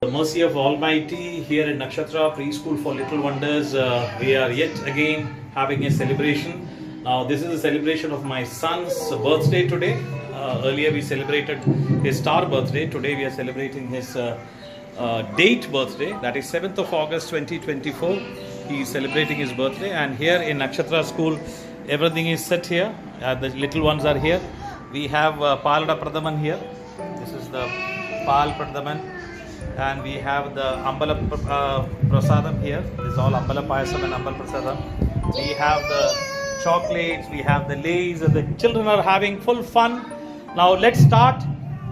The mercy of Almighty here in Nakshatra Preschool for Little Wonders, we are yet again having a celebration. Now, this is a celebration of my son's birthday today. Earlier, we celebrated his star birthday. Today, we are celebrating his date birthday. That is 7th of August 2024. He is celebrating his birthday, and here in Nakshatra School, everything is set here. The little ones are here. We have Palada Pradhaman here. This is the Pal Pradhaman. And we have the Ambala Prasadam here. This is all Ambala Payasam and Ambala Prasadam. We have the chocolates, we have the lays, and the children are having full fun. Now let's start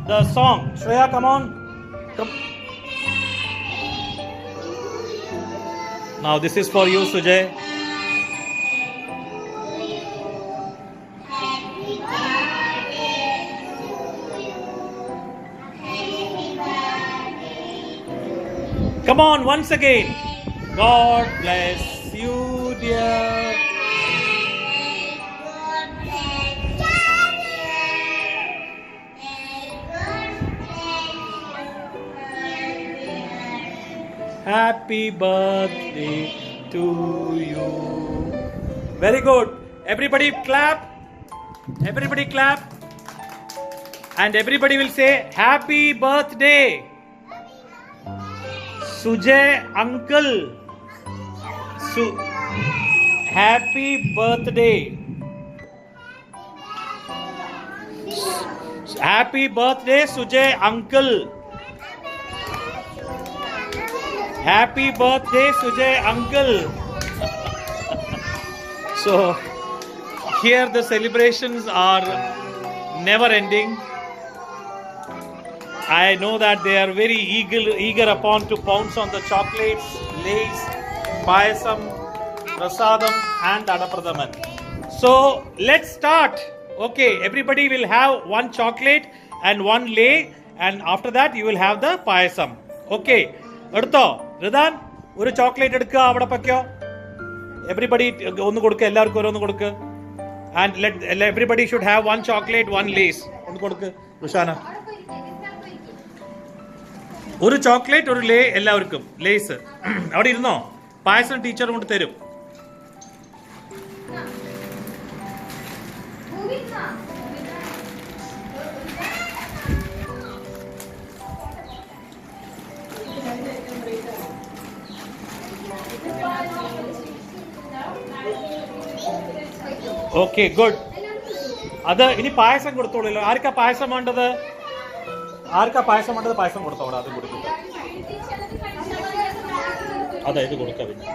the song. Shreya, come on. Come. Now this is for you, Sujay. Come on, once again. God bless you, dear. Happy birthday to you. Very good. Everybody clap. Everybody clap. And everybody will say, Happy birthday. Sujay uncle, happy birthday. Happy birthday, Sujay uncle. Happy birthday, Sujay uncle. So, here the celebrations are never ending. I know that they are very eager upon to pounce on the chocolates, lays, payasam, prasadam and adapradhaman. So let's start. Okay, everybody will have one chocolate and one lay, and after that you will have the payasam. Okay, edutho Ridan oru chocolate edukka avada pakyo. Everybody onnu kodukka, ellarkku oronnu kodukku, and let everybody should have one chocolate, one lace. Onnu kodukku Rushana. ഒരു chocolate ഒരു ലേ എല്ലാവർക്കും lace അവിടെ ഇരുന്നോ പായസം teacher കൊണ്ട് തരും okay good അത് ഇനി പായസം കൊടുത്തോളൂ ആർക്കാ പായസം വേണ്ടത് ആർക്കാ പായസം വേണ്ടത് പായസം കൊടുത്തോ അവിടെ അത് കൊടുക്കുക അതെ ഇത് കൊടുക്കാം പിന്നെ